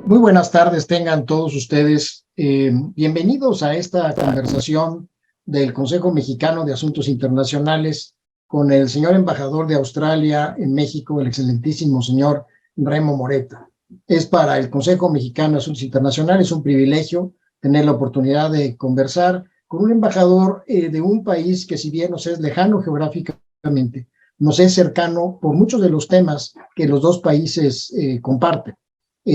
Muy buenas tardes, tengan todos ustedes. Bienvenidos a esta conversación del Consejo Mexicano de Asuntos Internacionales con el señor embajador de Australia en México, el excelentísimo señor Remo Moreta. Es para el Consejo Mexicano de Asuntos Internacionales un privilegio tener la oportunidad de conversar con un embajador de un país que, si bien nos es lejano geográficamente, nos es cercano por muchos de los temas que los dos países comparten.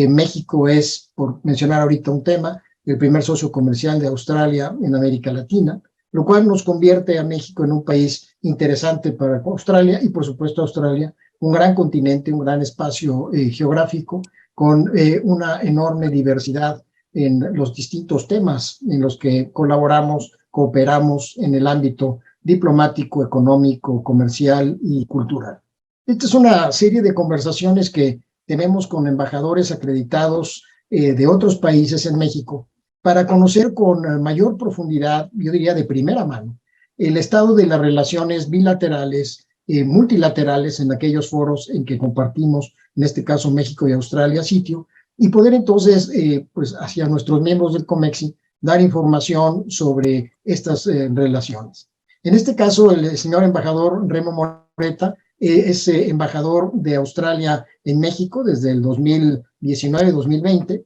México es, por mencionar ahorita un tema, el primer socio comercial de Australia en América Latina, lo cual nos convierte a México en un país interesante para Australia y, por supuesto, Australia, un gran continente, un gran espacio geográfico con una enorme diversidad en los distintos temas en los que colaboramos, cooperamos en el ámbito diplomático, económico, comercial y cultural. Esta es una serie de conversaciones que tenemos con embajadores acreditados de otros países en México para conocer con mayor profundidad, yo diría de primera mano, el estado de las relaciones bilaterales, multilaterales en aquellos foros en que compartimos, en este caso México y Australia, sitio, y poder entonces, pues hacia nuestros miembros del COMEXI, dar información sobre estas relaciones. En este caso, el señor embajador Remo Moreta es embajador de Australia en México desde el 2019-2020.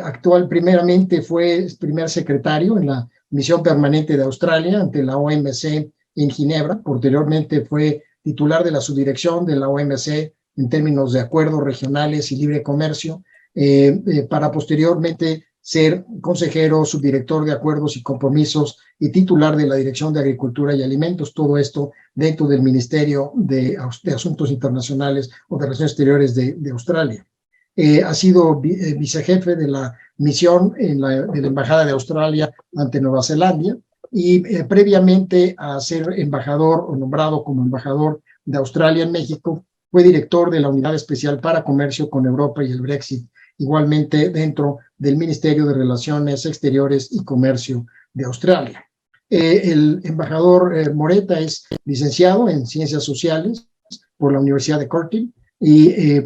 Actual primeramente fue primer secretario en la misión permanente de Australia ante la OMC en Ginebra. Posteriormente fue titular de la subdirección de la OMC en términos de acuerdos regionales y libre comercio, para posteriormente ser consejero, subdirector de acuerdos y compromisos y titular de la Dirección de Agricultura y Alimentos, todo esto dentro del Ministerio de Asuntos Internacionales o de Relaciones Exteriores de Australia. Ha sido vicejefe de la misión de la Embajada de Australia ante Nueva Zelanda y previamente a ser embajador o nombrado como embajador de Australia en México, fue director de la Unidad Especial para Comercio con Europa y el Brexit, igualmente dentro del Ministerio de Relaciones Exteriores y Comercio de Australia. El embajador Moreta es licenciado en Ciencias Sociales por la Universidad de Curtin y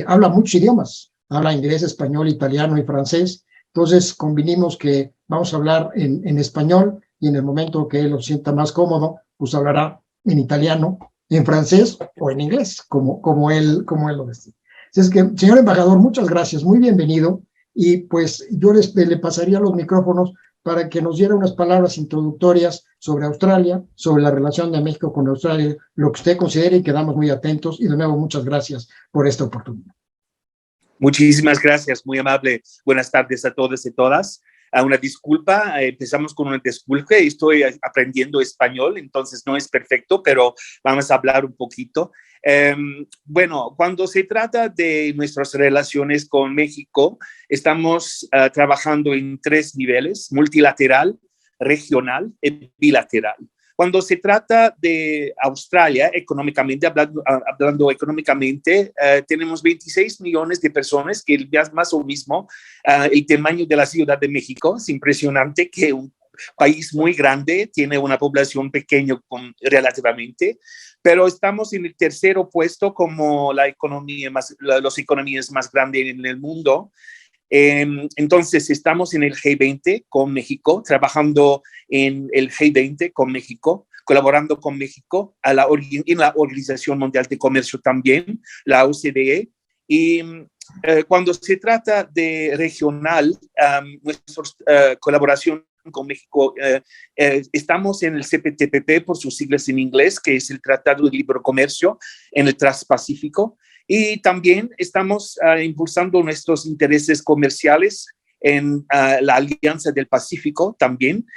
habla muchos idiomas, habla inglés, español, italiano y francés. Entonces convinimos que vamos a hablar en español y en el momento que él lo sienta más cómodo, pues hablará en italiano, en francés o en inglés, como él lo decide. Es que, señor embajador, muchas gracias, muy bienvenido, y pues yo le pasaría los micrófonos para que nos diera unas palabras introductorias sobre Australia, sobre la relación de México con Australia, lo que usted considere, y quedamos muy atentos, y de nuevo muchas gracias por esta oportunidad. Muchísimas gracias, muy amable. Buenas tardes a todos y todas. Una disculpa, empezamos con una disculpa. Estoy aprendiendo español, entonces no es perfecto, pero vamos a hablar un poquito. Bueno, cuando se trata de nuestras relaciones con México, estamos trabajando en 3 niveles: multilateral, regional y bilateral. Cuando se trata de Australia, económicamente, hablando económicamente, tenemos 26 millones de personas, que es más o mismo el tamaño de la Ciudad de México. Es impresionante que un país muy grande tiene una población pequeña relativamente, pero estamos en el tercer puesto como las economías más grandes en el mundo. Entonces estamos en el G20 con México, trabajando en el G20 con México, colaborando con México en la Organización Mundial de Comercio también, la OCDE. Y cuando se trata de regional, nuestra colaboración con México, estamos en el CPTPP, por sus siglas en inglés, que es el Tratado de Libre Comercio en el Transpacífico. Y también estamos impulsando nuestros intereses comerciales en la Alianza del Pacífico también.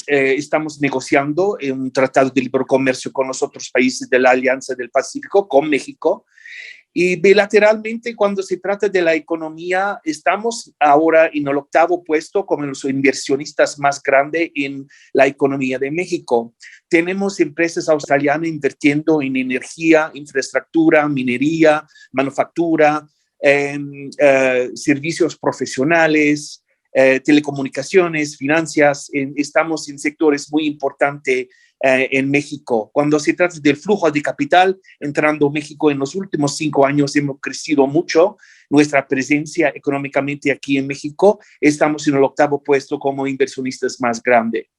Estamos negociando un tratado de libre comercio con los otros países de la Alianza del Pacífico, con México. Y bilateralmente, cuando se trata de la economía, estamos ahora en el 8º puesto como los inversionistas más grandes en la economía de México. Tenemos empresas australianas invirtiendo en energía, infraestructura, minería, manufactura, servicios profesionales, telecomunicaciones, finanzas, estamos en sectores muy importantes en México. Cuando se trata del flujo de capital entrando a México en los últimos 5 años hemos crecido mucho. Nuestra presencia económicamente aquí en México, estamos en el 8º puesto como inversionistas más grande.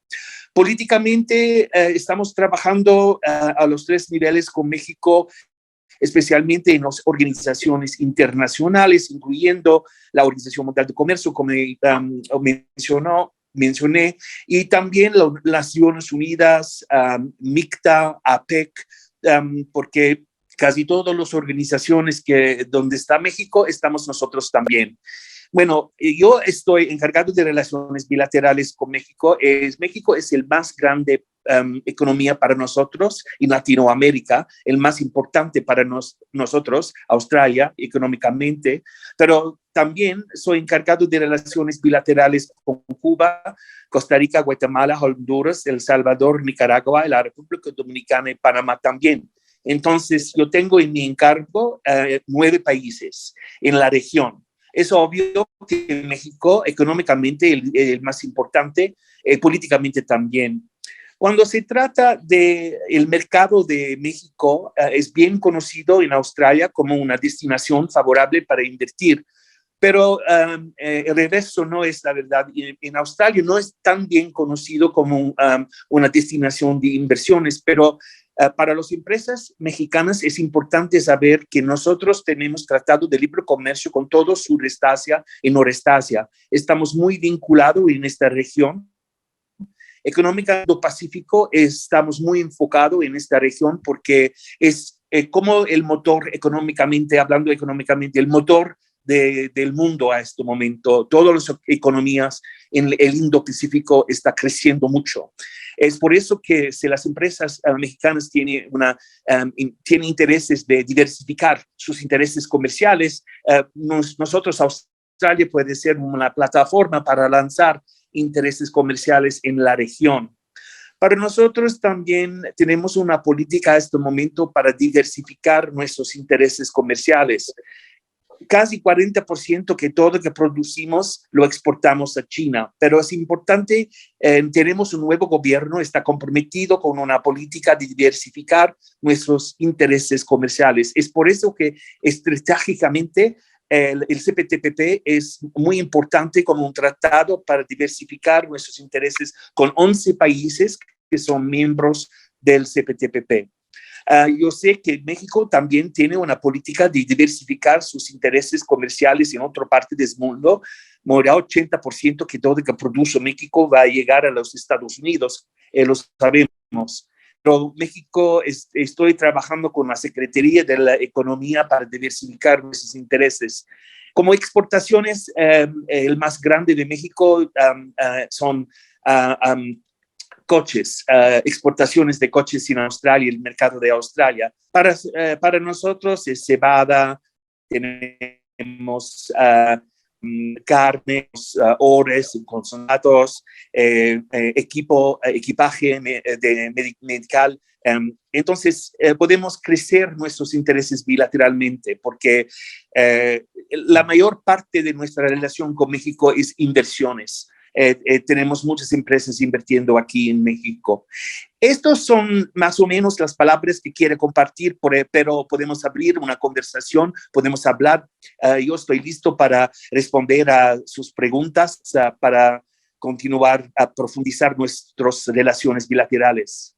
Políticamente estamos trabajando a los 3 niveles con México, especialmente en las organizaciones internacionales, incluyendo la Organización Mundial de Comercio, como mencioné, y también las Naciones Unidas, MICTA, APEC, porque casi todas las organizaciones donde está México, estamos nosotros también. Bueno, yo estoy encargado de relaciones bilaterales con México. México es el más grande economía para nosotros en Latinoamérica, el más importante para nosotros, Australia, económicamente, pero también soy encargado de relaciones bilaterales con Cuba, Costa Rica, Guatemala, Honduras, El Salvador, Nicaragua, la República Dominicana y Panamá también. Entonces, yo tengo en mi encargo 9 países en la región. Es obvio que México, económicamente, el más importante, políticamente también. Cuando se trata del mercado de México, es bien conocido en Australia como una destinación favorable para invertir, pero el reverso no es la verdad. En Australia no es tan bien conocido como una destinación de inversiones, pero para las empresas mexicanas es importante saber que nosotros tenemos tratado de libre comercio con todo Sureste Asia y Noreste Asia. Estamos muy vinculados en esta región. Económicamente Pacífico estamos muy enfocados en esta región porque es como el motor económicamente, hablando económicamente, el motor del mundo a este momento. Todas las economías en el Indo-Pacífico está creciendo mucho. Es por eso que si las empresas mexicanas tienen intereses de diversificar sus intereses comerciales, nosotros, Australia, puede ser una plataforma para lanzar intereses comerciales en la región. Para nosotros también tenemos una política a este momento para diversificar nuestros intereses comerciales. Casi 40% que todo lo que producimos lo exportamos a China, pero es importante, tenemos un nuevo gobierno, está comprometido con una política de diversificar nuestros intereses comerciales. Es por eso que estratégicamente el CPTPP es muy importante como un tratado para diversificar nuestros intereses con 11 países que son miembros del CPTPP. Yo sé que México también tiene una política de diversificar sus intereses comerciales en otra parte del mundo. Morirá 80% que todo lo que produce México va a llegar a los Estados Unidos, lo sabemos. Pero México, estoy trabajando con la Secretaría de la Economía para diversificar nuestros intereses. Como exportaciones, el más grande de México son coches, exportaciones de coches en Australia, el mercado de Australia. Para nosotros es cebada, tenemos carnes, ores, consonados, equipaje medical. Entonces, podemos crecer nuestros intereses bilateralmente porque la mayor parte de nuestra relación con México es inversiones. Tenemos muchas empresas invirtiendo aquí en México. Estas son más o menos las palabras que quiero compartir, pero podemos abrir una conversación, podemos hablar. Yo estoy listo para responder a sus preguntas, para continuar a profundizar nuestras relaciones bilaterales.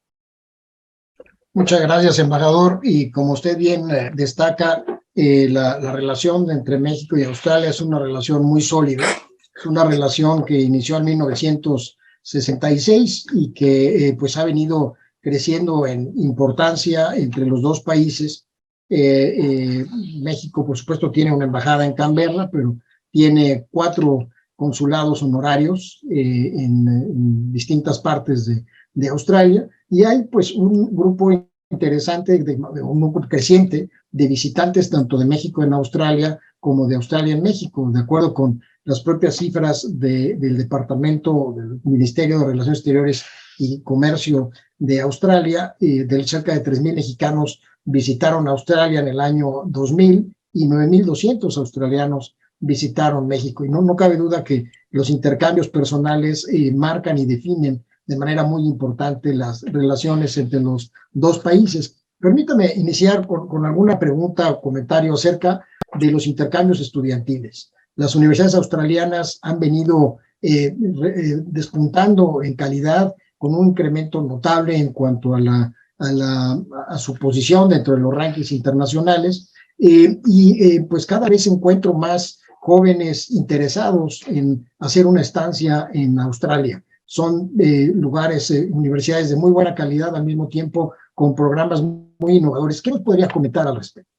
Muchas gracias, embajador. Y como usted bien destaca, la relación entre México y Australia es una relación muy sólida. Es una relación que inició en 1966 y que pues ha venido creciendo en importancia entre los dos países. México, por supuesto, tiene una embajada en Canberra, pero tiene 4 consulados honorarios en distintas partes de Australia, y hay pues un grupo interesante, un grupo creciente de visitantes tanto de México en Australia como de Australia en México, de acuerdo con las propias cifras del Departamento del Ministerio de Relaciones Exteriores y Comercio de Australia. De cerca de 3,000 mexicanos visitaron Australia en el año 2000 y 9,200 australianos visitaron México. Y no cabe duda que los intercambios personales marcan y definen de manera muy importante las relaciones entre los dos países. Permítame iniciar con alguna pregunta o comentario acerca de los intercambios estudiantiles. Las universidades australianas han venido despuntando en calidad con un incremento notable en cuanto a su posición dentro de los rankings internacionales pues cada vez encuentro más jóvenes interesados en hacer una estancia en Australia. Son lugares, universidades de muy buena calidad, al mismo tiempo con programas muy innovadores. ¿Qué nos podría comentar al respecto?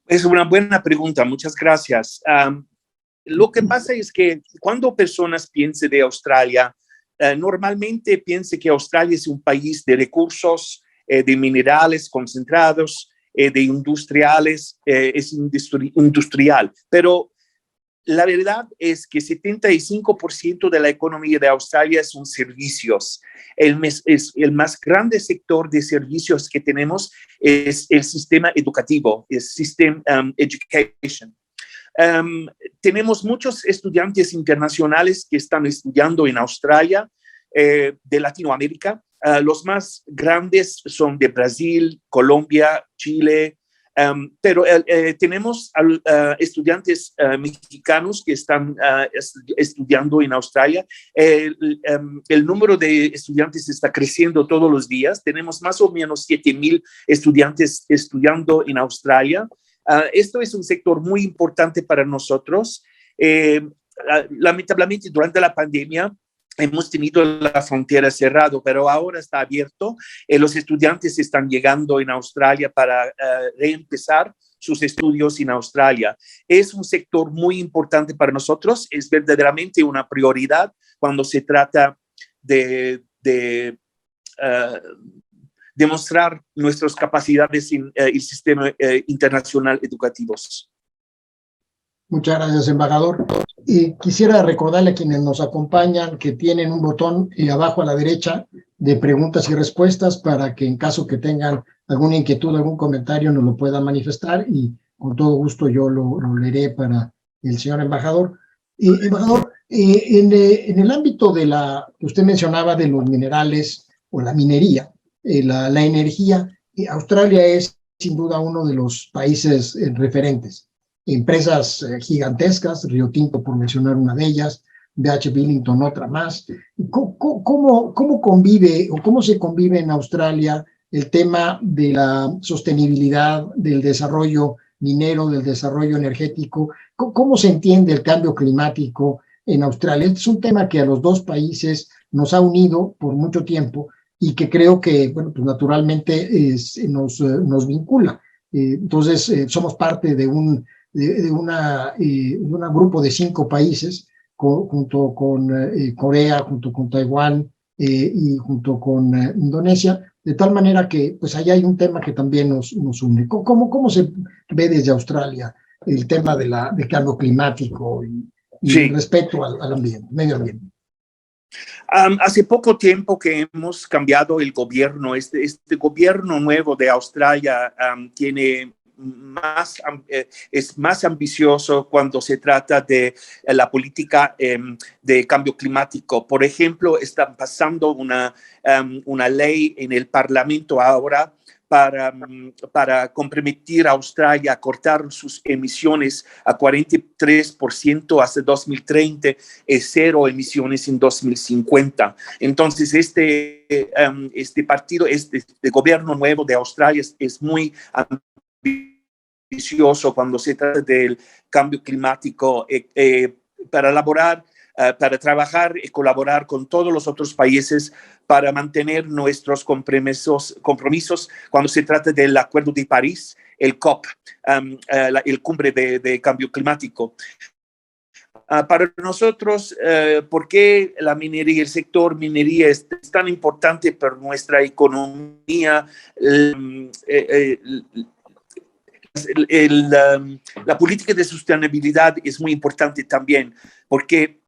Es una buena pregunta, muchas gracias. Lo que pasa es que cuando personas piensan de Australia, normalmente piensan que Australia es un país de recursos, de minerales concentrados, de industriales, es industrial, pero la verdad es que 75% de la economía de Australia son servicios. El más grande sector de servicios que tenemos es el sistema educativo, el System Education. Tenemos muchos estudiantes internacionales que están estudiando en Australia, de Latinoamérica. Los más grandes son de Brasil, Colombia, Chile, pero tenemos estudiantes mexicanos que están estudiando en Australia. El número de estudiantes está creciendo todos los días. Tenemos más o menos 7,000 estudiantes estudiando en Australia. Esto es un sector muy importante para nosotros. Lamentablemente, durante la pandemia, hemos tenido la frontera cerrada, pero ahora está abierto. Los estudiantes están llegando en Australia para reempezar sus estudios en Australia. Es un sector muy importante para nosotros. Es verdaderamente una prioridad cuando se trata de demostrar nuestras capacidades en el sistema internacional educativos. Muchas gracias, embajador. Y quisiera recordarle a quienes nos acompañan que tienen un botón abajo a la derecha de preguntas y respuestas para que en caso que tengan alguna inquietud, algún comentario, nos lo puedan manifestar y con todo gusto yo lo leeré para el señor embajador. Embajador, en el ámbito de que usted mencionaba de los minerales o la minería, la energía, Australia es sin duda uno de los países referentes. Empresas gigantescas, Rio Tinto por mencionar una de ellas, BH Billington otra más. ¿Cómo convive o cómo se convive en Australia el tema de la sostenibilidad, del desarrollo minero, del desarrollo energético? ¿Cómo se entiende el cambio climático en Australia? Este es un tema que a los dos países nos ha unido por mucho tiempo y que creo que, bueno, pues naturalmente nos vincula. Entonces, somos parte de un grupo de 5 países junto con Corea, junto con Taiwán y junto con Indonesia, de tal manera que pues allá hay un tema que también nos une. ¿Cómo se ve desde Australia el tema de cambio climático y Sí. respeto al ambiente, medio ambiente? Hace poco tiempo que hemos cambiado el gobierno. Este gobierno nuevo de Australia es más ambicioso cuando se trata de la política de cambio climático. Por ejemplo, está pasando una ley en el Parlamento ahora para comprometer a Australia a cortar sus emisiones a 43% hasta 2030 y cero emisiones en 2050. Entonces, este gobierno nuevo de Australia es muy ambicioso cuando se trata del cambio climático para trabajar y colaborar con todos los otros países para mantener nuestros compromisos cuando se trata del Acuerdo de París, el COP, el cumbre de cambio climático. Para nosotros, ¿por qué la minería, el sector minería es tan importante para nuestra economía? La política de sostenibilidad es muy importante también, porque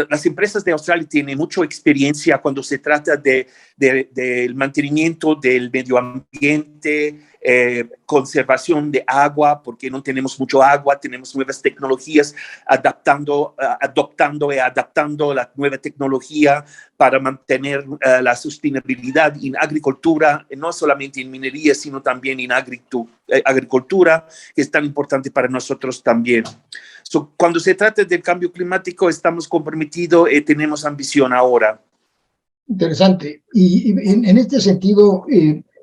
las empresas de Australia tienen mucha experiencia cuando se trata del mantenimiento del medio ambiente, conservación de agua, porque no tenemos mucho agua, tenemos nuevas tecnologías, adoptando y adaptando la nueva tecnología para mantener la sostenibilidad en agricultura, no solamente en minería, sino también en agricultura, que es tan importante para nosotros también. Cuando se trata del cambio climático, estamos comprometidos y tenemos ambición ahora. Interesante. Y en este sentido,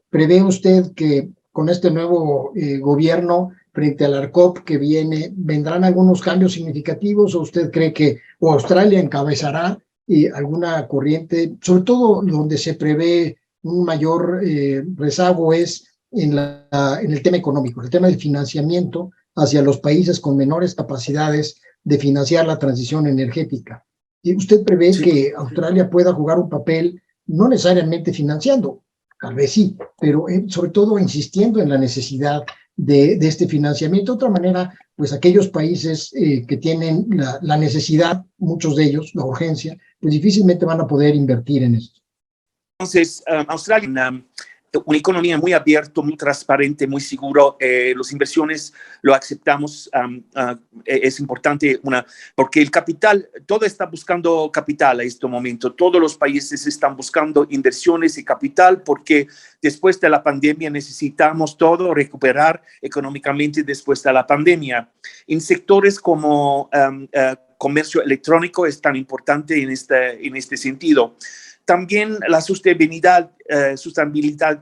¿prevé usted que con este nuevo gobierno frente al ARCOP que viene, vendrán algunos cambios significativos o usted cree que Australia encabezará alguna corriente, sobre todo donde se prevé un mayor rezago es en el tema económico, el tema del financiamiento hacia los países con menores capacidades de financiar la transición energética? ¿Y usted prevé que Australia pueda jugar un papel, no necesariamente financiando, tal vez sí, pero sobre todo insistiendo en la necesidad de este financiamiento? De otra manera, pues aquellos países que tienen la necesidad, muchos de ellos, la urgencia, pues difícilmente van a poder invertir en esto. Entonces, Australia, una economía muy abierta, muy transparente, muy seguro. Las inversiones lo aceptamos. Es importante porque el capital, todo está buscando capital a este momento. Todos los países están buscando inversiones y capital porque después de la pandemia necesitamos todo recuperar económicamente después de la pandemia. En sectores como comercio electrónico es tan importante en este sentido. También la sustentabilidad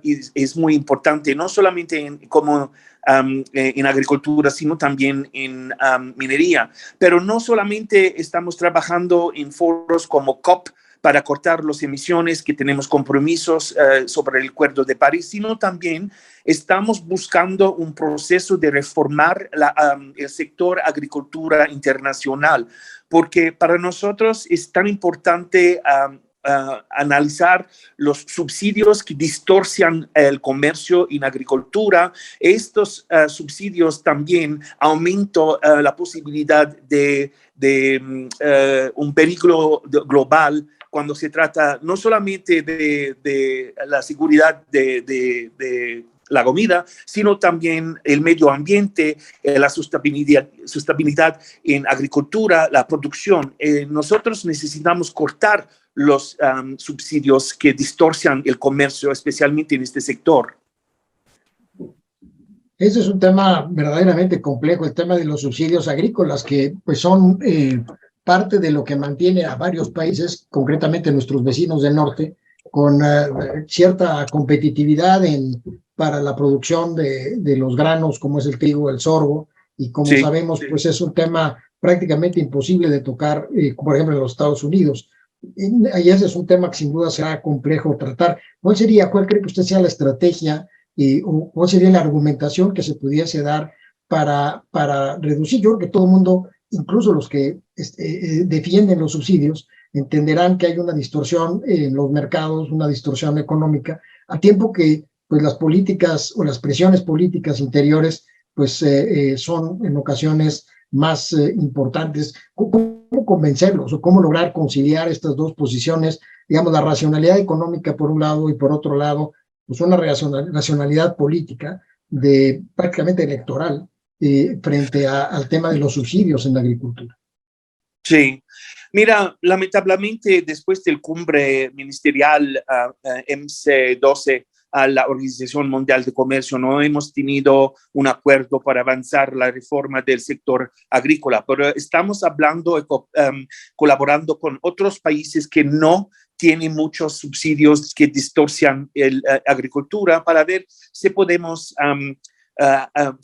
es muy importante, no solamente en agricultura, sino también en minería. Pero no solamente estamos trabajando en foros como COP para cortar las emisiones, que tenemos compromisos sobre el Acuerdo de París, sino también estamos buscando un proceso de reformar el sector agricultura internacional, porque para nosotros es tan importante analizar los subsidios que distorsionan el comercio en agricultura. Estos subsidios también aumentan la posibilidad de un peligro global cuando se trata no solamente de la seguridad de la comida, sino también el medio ambiente, la sustentabilidad en agricultura, la producción. Nosotros necesitamos cortar los subsidios que distorsionan el comercio, especialmente en este sector. Ese es un tema verdaderamente complejo, el tema de los subsidios agrícolas, que pues son parte de lo que mantiene a varios países, concretamente nuestros vecinos del norte, con cierta competitividad para la producción de los granos, como es el trigo, el sorgo, y como sabemos, pues es un tema prácticamente imposible de tocar, por ejemplo, en los Estados Unidos. Ahí ese es un tema que sin duda será complejo tratar. ¿Cuál cree que usted sea la estrategia o cuál sería la argumentación que se pudiese dar para reducir? Yo creo que todo el mundo, incluso los que defienden los subsidios, entenderán que hay una distorsión en los mercados, una distorsión económica, a tiempo que pues las políticas o las presiones políticas interiores pues son en ocasiones más importantes. ¿Cómo convencerlos o cómo lograr conciliar estas dos posiciones? Digamos, la racionalidad económica por un lado y por otro lado, pues una racionalidad política prácticamente electoral frente al tema de los subsidios en la agricultura. Sí, mira, lamentablemente después del cumbre ministerial MC12 a la Organización Mundial de Comercio no hemos tenido un acuerdo para avanzar la reforma del sector agrícola, pero estamos hablando y colaborando con otros países que no tienen muchos subsidios que distorsionan la agricultura para ver si podemos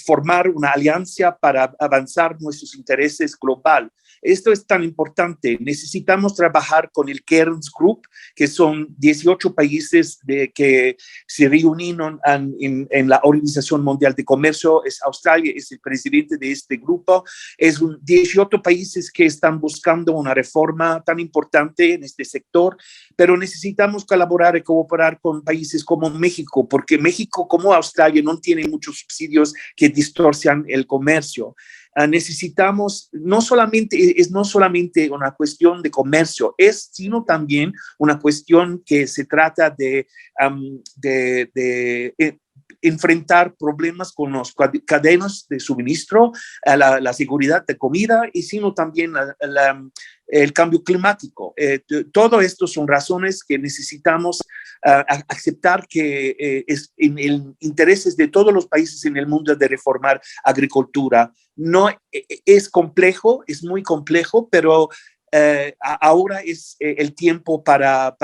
formar una alianza para avanzar nuestros intereses global. Esto es tan importante. Necesitamos trabajar con el Cairns Group, que son 18 países que se reunieron en la Organización Mundial de Comercio. Australia es el presidente de este grupo. Es 18 países que están buscando una reforma tan importante en este sector, pero necesitamos colaborar y cooperar con países como México, porque México, como Australia, no tiene muchos subsidios que distorsionan el comercio. necesitamos, no solamente una cuestión de comercio, sino también una cuestión que se trata de enfrentar problemas con las cadenas de suministro, la seguridad de comida y sino también el cambio climático. Todo esto son razones que necesitamos aceptar que es en el interés de todos los países en el mundo de reformar agricultura. No es complejo, es muy complejo, pero ahora es el tiempo para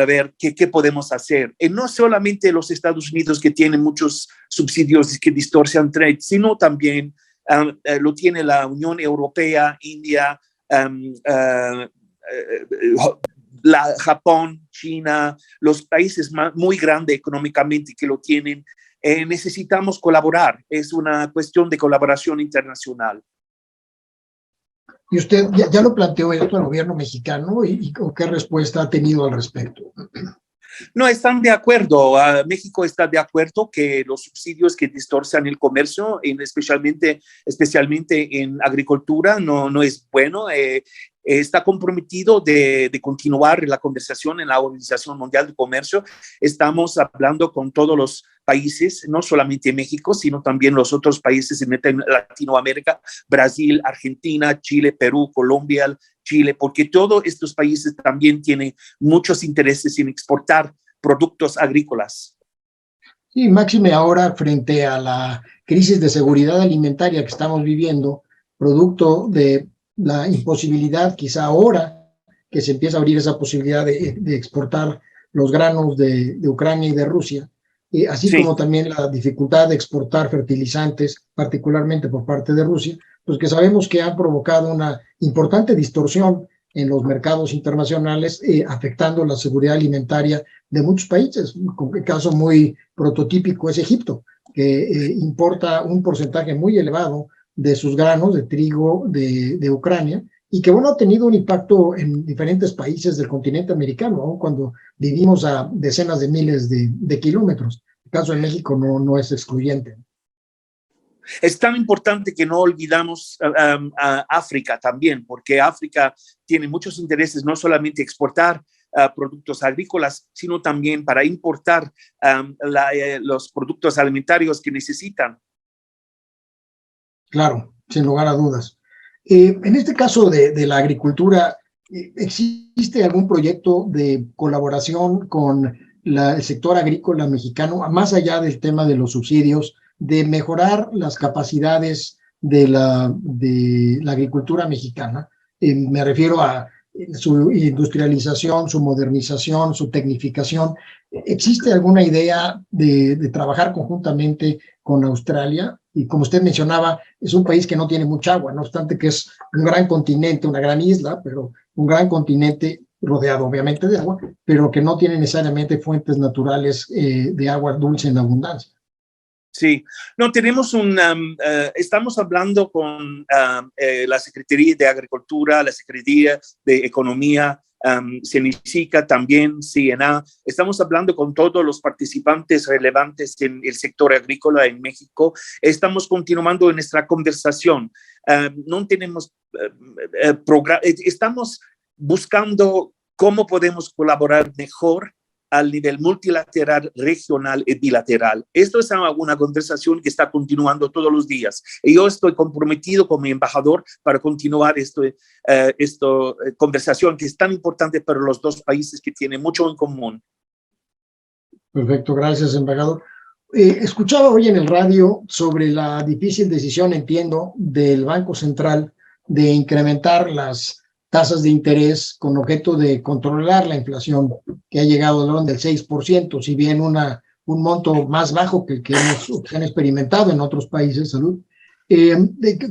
ver qué podemos hacer. Y no solamente los Estados Unidos, que tienen muchos subsidios que distorsionan trade, sino también lo tiene la Unión Europea, India, Japón, China, los países muy grandes económicamente que lo tienen. Necesitamos colaborar. Es una cuestión de colaboración internacional. ¿Y usted ya lo planteó esto al gobierno mexicano y qué respuesta ha tenido al respecto? No están de acuerdo. México está de acuerdo que los subsidios que distorsionan el comercio, especialmente en agricultura, no es bueno. Está comprometido de continuar la conversación en la Organización Mundial de Comercio. Estamos hablando con todos los países, no solamente México, sino también los otros países en Latinoamérica, Brasil, Argentina, Chile, Perú, Colombia, Chile, porque todos estos países también tienen muchos intereses en exportar productos agrícolas. Sí, máxime ahora frente a la crisis de seguridad alimentaria que estamos viviendo, producto de la imposibilidad, quizá ahora que se empieza a abrir esa posibilidad de exportar los granos de Ucrania y de Rusia, así Sí. como también la dificultad de exportar fertilizantes, particularmente por parte de Rusia, pues que sabemos que han provocado una importante distorsión en los mercados internacionales, afectando la seguridad alimentaria de muchos países. Un caso muy prototípico es Egipto, que importa un porcentaje muy elevado de sus granos de trigo de Ucrania, y que, bueno, ha tenido un impacto en diferentes países del continente americano, aun cuando vivimos a decenas de miles de kilómetros. El caso de México no es excluyente. Es tan importante que no olvidamos a África también, porque África tiene muchos intereses, no solamente exportar productos agrícolas, sino también para importar los productos alimentarios que necesitan. Claro, sin lugar a dudas. En este caso de la agricultura, ¿existe algún proyecto de colaboración con el sector agrícola mexicano, más allá del tema de los subsidios, de mejorar las capacidades de la agricultura mexicana? Me refiero a su industrialización, su modernización, su tecnificación. ¿Existe alguna idea de trabajar conjuntamente con Australia? Y como usted mencionaba, es un país que no tiene mucha agua, no obstante que es un gran continente, una gran isla, pero un gran continente rodeado obviamente de agua, pero que no tiene necesariamente fuentes naturales de agua dulce en abundancia. Sí, no, estamos hablando con la Secretaría de Agricultura, la Secretaría de Economía, CENICICA, también CNA. Estamos hablando con todos los participantes relevantes en el sector agrícola en México. Estamos continuando en nuestra conversación. No tenemos estamos buscando cómo podemos colaborar mejor al nivel multilateral, regional y bilateral. Esto es una conversación que está continuando todos los días. Y yo estoy comprometido como embajador para continuar esta conversación que es tan importante para los dos países que tienen mucho en común. Perfecto, gracias, embajador. Escuchaba hoy en el radio sobre la difícil decisión, entiendo, del Banco Central de incrementar las tasas de interés con objeto de controlar la inflación, que ha llegado al orden del 6%, si bien un monto más bajo que han experimentado en otros países. Salud.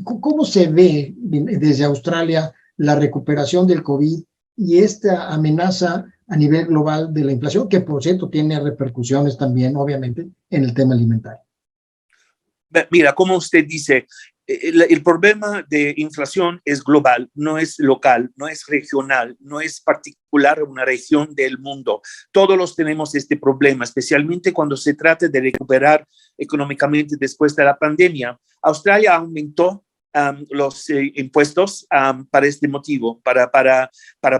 ¿Cómo se ve desde Australia la recuperación del COVID y esta amenaza a nivel global de la inflación, que por cierto tiene repercusiones también, obviamente, en el tema alimentario? Mira, como usted dice, el problema de inflación es global, no es local, no es regional, no es particular a una región del mundo. Todos los tenemos este problema, especialmente cuando se trata de recuperar económicamente después de la pandemia. Australia aumentó los impuestos para este motivo, para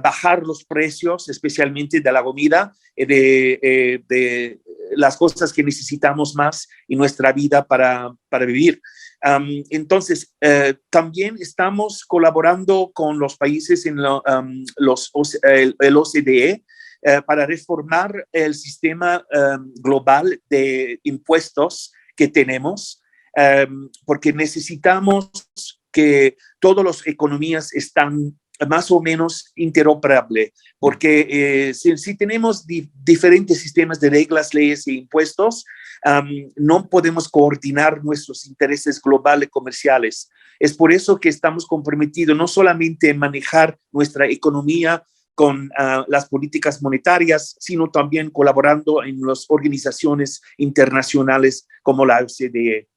bajar los precios, especialmente de la comida, de las cosas que necesitamos más en nuestra vida para vivir. Entonces, también estamos colaborando con los países en el OCDE para reformar el sistema global de impuestos que tenemos, porque necesitamos que todas las economías están más o menos interoperables, porque si tenemos diferentes sistemas de reglas, leyes e impuestos, no podemos coordinar nuestros intereses globales comerciales. Es por eso que estamos comprometidos no solamente en manejar nuestra economía con las políticas monetarias, sino también colaborando en las organizaciones internacionales como la OCDE.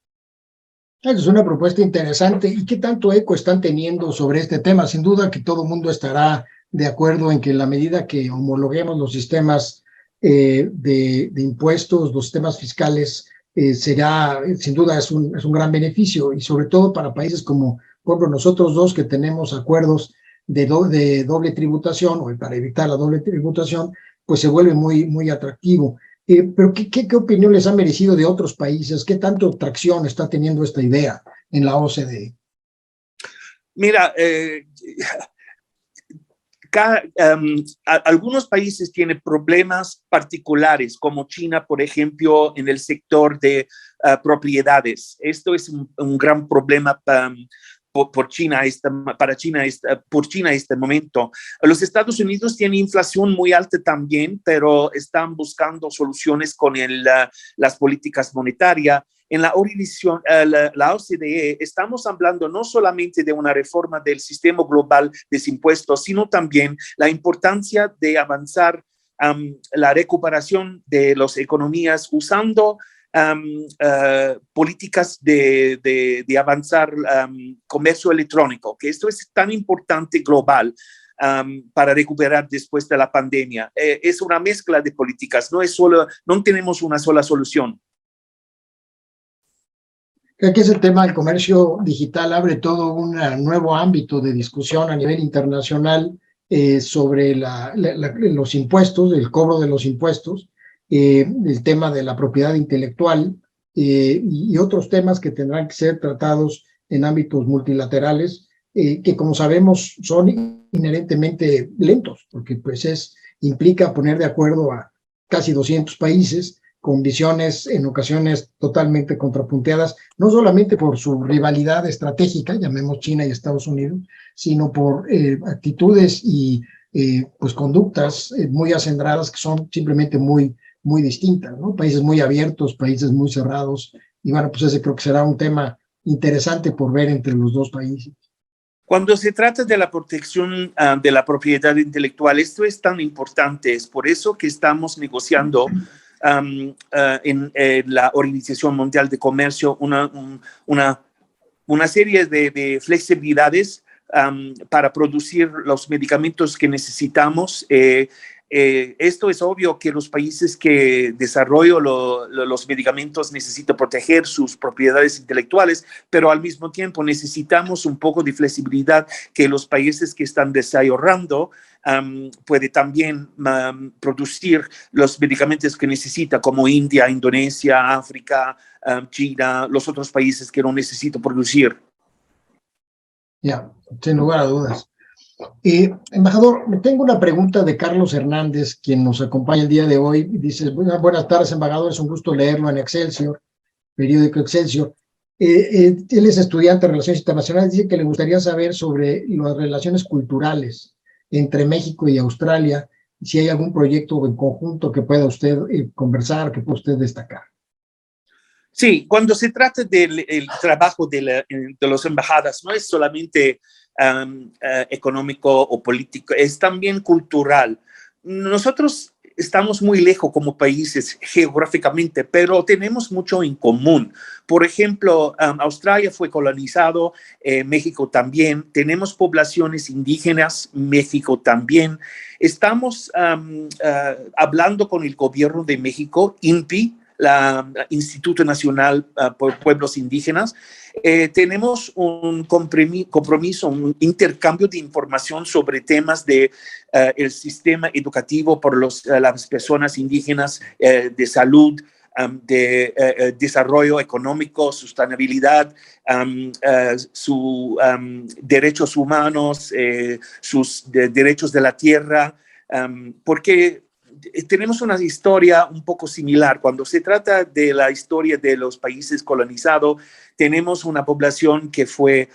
Es una propuesta interesante. ¿Y qué tanto eco están teniendo sobre este tema? Sin duda que todo el mundo estará de acuerdo en que en la medida que homologuemos los sistemas de impuestos, los sistemas fiscales, será, sin duda, es un gran beneficio, y sobre todo para países como, por ejemplo, nosotros dos, que tenemos acuerdos de doble tributación, o para evitar la doble tributación, pues se vuelve muy atractivo. Pero ¿qué opinión les ha merecido de otros países? ¿Qué tanto tracción está teniendo esta idea en la OCDE? Mira, algunos países tienen problemas particulares, como China, por ejemplo, en el sector de propiedades. Esto es un gran problema por China, por China este momento. Los Estados Unidos tienen inflación muy alta también, pero están buscando soluciones con las políticas monetarias. En la organización, la OCDE, estamos hablando no solamente de una reforma del sistema global de impuestos, sino también la importancia de avanzar la recuperación de las economías usando políticas de avanzar comercio electrónico, que esto es tan importante global para recuperar después de la pandemia. Es una mezcla de políticas, no tenemos una sola solución. Creo que ese tema del comercio digital abre todo un nuevo ámbito de discusión a nivel internacional sobre los impuestos, el cobro de los impuestos, el tema de la propiedad intelectual y otros temas que tendrán que ser tratados en ámbitos multilaterales, que como sabemos son inherentemente lentos, porque pues implica poner de acuerdo a casi 200 países con visiones en ocasiones totalmente contrapunteadas, no solamente por su rivalidad estratégica, llamemos China y Estados Unidos, sino por actitudes y pues conductas muy acendradas que son simplemente muy distintas, ¿no? Países muy abiertos, países muy cerrados, y bueno, pues ese creo que será un tema interesante por ver entre los dos países. Cuando se trata de la protección de la propiedad intelectual, esto es tan importante, es por eso que estamos negociando en la Organización Mundial de Comercio una serie de flexibilidades para producir los medicamentos que necesitamos. Esto es obvio que los países que desarrollan los medicamentos necesitan proteger sus propiedades intelectuales, pero al mismo tiempo necesitamos un poco de flexibilidad que los países que están desarrollando puede también producir los medicamentos que necesita, como India, Indonesia, África, China, los otros países que no necesitan producir. Ya, sin lugar a dudas. Embajador, tengo una pregunta de Carlos Hernández, quien nos acompaña el día de hoy. Dice: buenas tardes, embajador, es un gusto leerlo en Excelsior, periódico Excelsior. Él es estudiante de Relaciones Internacionales, dice que le gustaría saber sobre las relaciones culturales entre México y Australia, si hay algún proyecto en conjunto que pueda usted conversar, que pueda usted destacar. Sí, cuando se trata del trabajo de las embajadas, no es solamente económico o político, es también cultural. Nosotros estamos muy lejos como países geográficamente, pero tenemos mucho en común. Por ejemplo, Australia fue colonizado, México también, tenemos poblaciones indígenas, México también. Estamos hablando con el gobierno de México, INPI, Instituto Nacional por Pueblos Indígenas, tenemos un compromiso, un intercambio de información sobre temas de el sistema educativo por las personas indígenas, de salud, de desarrollo económico, sustentabilidad, sus derechos humanos, sus derechos de la tierra, porque tenemos una historia un poco similar. Cuando se trata de la historia de los países colonizados, tenemos una población que fue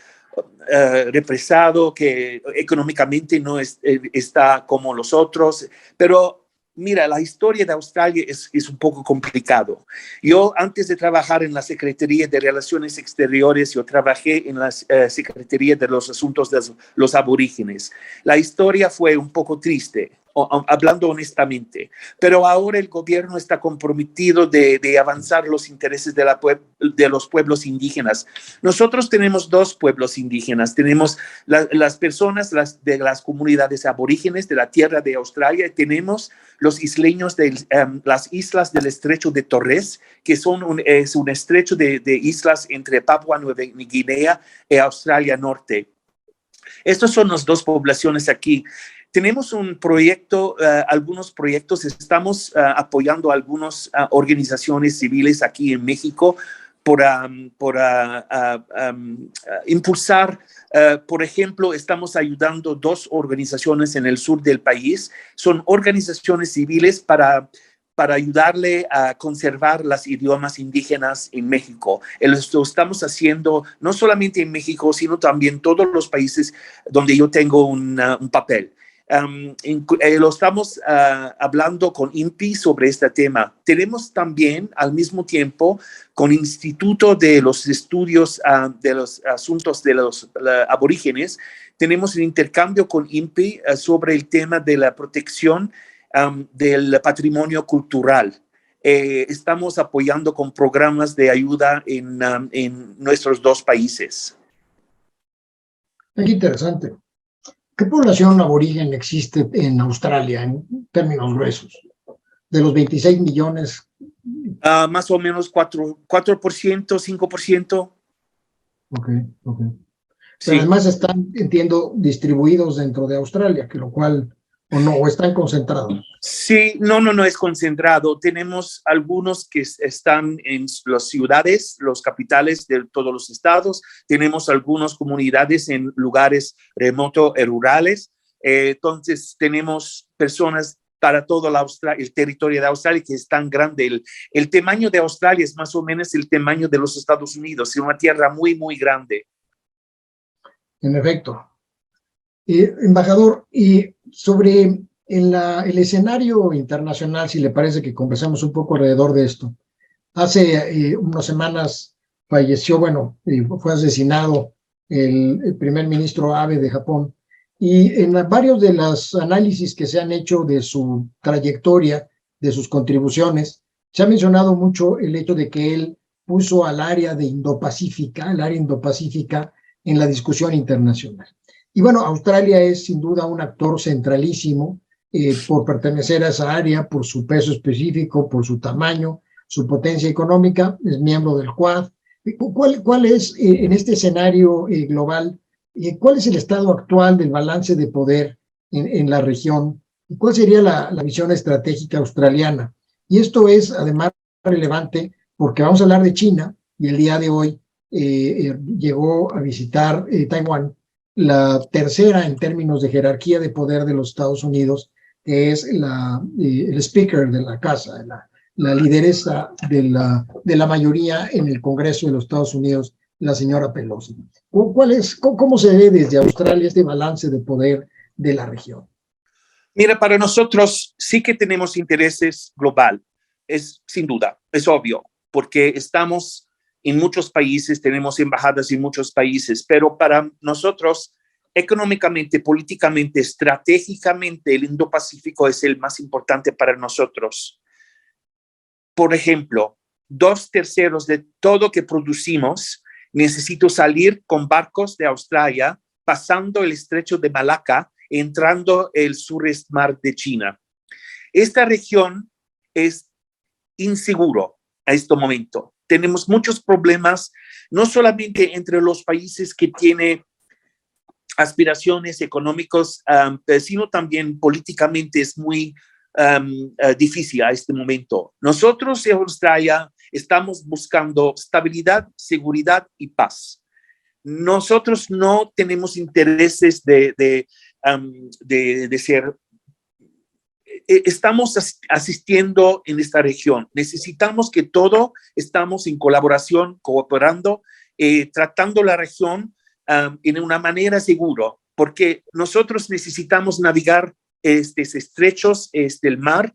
represado, que económicamente no está como los otros, pero mira, la historia de Australia es un poco complicado. Yo, antes de trabajar en la Secretaría de Relaciones Exteriores, yo trabajé en la Secretaría de los Asuntos de los Aborígenes. La historia fue un poco triste, hablando honestamente, pero ahora el gobierno está comprometido de avanzar los intereses de los pueblos indígenas. Nosotros tenemos dos pueblos indígenas. Tenemos las personas de las comunidades aborígenes de la tierra de Australia, y tenemos los isleños de las islas del Estrecho de Torres, que es un estrecho de islas entre Papua Nueva Guinea y Australia Norte. Estas son las dos poblaciones aquí. Tenemos un proyecto, algunos proyectos, estamos apoyando a algunas organizaciones civiles aquí en México por impulsar, por ejemplo, estamos ayudando dos organizaciones en el sur del país. Son organizaciones civiles para ayudarle a conservar los idiomas indígenas en México. Lo estamos haciendo no solamente en México, sino también en todos los países donde yo tengo un papel. Lo estamos hablando con INPI sobre este tema. Tenemos también al mismo tiempo con el Instituto de los Estudios de los Asuntos de los Aborígenes, tenemos un intercambio con INPI sobre el tema de la protección del patrimonio cultural. Estamos apoyando con programas de ayuda en nuestros dos países. Qué interesante. ¿Qué población aborigen existe en Australia en términos gruesos? De los 26 millones. Más o menos 4%, 5%. Ok. Pero Sí. además están, entiendo, distribuidos dentro de Australia, que lo cual, o están concentrados. Sí, no es concentrado. Tenemos algunos que están en las ciudades, los capitales de todos los estados. Tenemos algunas comunidades en lugares remotos y rurales. Entonces, tenemos personas para todo el territorio de Australia, que es tan grande. El tamaño de Australia es más o menos el tamaño de los Estados Unidos. Es una tierra muy, muy grande. En efecto. Embajador, y sobre el escenario internacional, si le parece que conversamos un poco alrededor de esto. Hace unas semanas falleció, fue asesinado el primer ministro Abe de Japón, y en varios de los análisis que se han hecho de su trayectoria, de sus contribuciones, se ha mencionado mucho el hecho de que él puso al área Indo-Pacífica en la discusión internacional. Y bueno, Australia es sin duda un actor centralísimo por pertenecer a esa área, por su peso específico, por su tamaño, su potencia económica, es miembro del Quad. ¿Cuál es, en este escenario global, cuál es el estado actual del balance de poder en la región? ¿Y cuál sería la visión estratégica australiana? Y esto es además relevante porque vamos a hablar de China, y el día de hoy llegó a visitar Taiwán, la tercera en términos de jerarquía de poder de los Estados Unidos, que es el speaker de la casa, la lideresa de la mayoría en el Congreso de los Estados Unidos, la señora Pelosi. ¿Cómo se ve desde Australia este balance de poder de la región? Mira, para nosotros sí que tenemos intereses global, es sin duda, es obvio, porque estamos en muchos países, tenemos embajadas en muchos países, pero para nosotros, económicamente, políticamente, estratégicamente, el Indo-Pacífico es el más importante para nosotros. Por ejemplo, 2/3 de todo que producimos necesito salir con barcos de Australia, pasando el estrecho de Malaca, entrando el sureste mar de China. Esta región es inseguro. a este momento. Tenemos muchos problemas, no solamente entre los países que tienen aspiraciones económicas, sino también políticamente es muy difícil a este momento. Nosotros en Australia estamos buscando estabilidad, seguridad y paz. Nosotros no tenemos intereses de ser. Estamos asistiendo en esta región. Necesitamos que todo estamos en colaboración, cooperando, tratando la región en una manera segura, porque nosotros necesitamos navegar estos estrechos del mar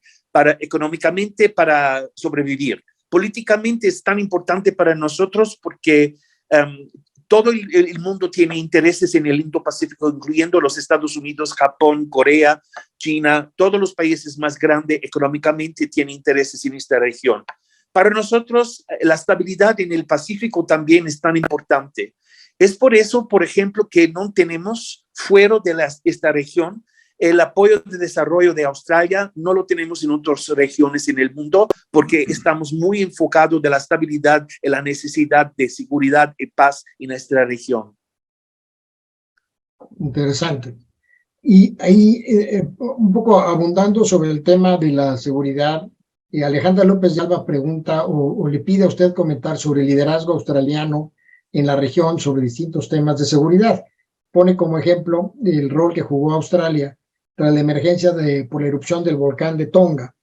económicamente para sobrevivir. Políticamente es tan importante para nosotros porque todo el mundo tiene intereses en el Indo-Pacífico, incluyendo los Estados Unidos, Japón, Corea, China. Todos los países más grandes económicamente tienen intereses en esta región. Para nosotros, la estabilidad en el Pacífico también es tan importante. Es por eso, por ejemplo, que no tenemos fuera de esta región el apoyo de desarrollo de Australia, no lo tenemos en otras regiones en el mundo porque estamos muy enfocados de la estabilidad y la necesidad de seguridad y paz en nuestra región. Interesante. Y ahí, un poco abundando sobre el tema de la seguridad, Alejandra López de Alba pregunta o le pide a usted comentar sobre el liderazgo australiano en la región sobre distintos temas de seguridad. Pone como ejemplo el rol que jugó Australia tras la emergencia por la erupción del volcán de Tonga,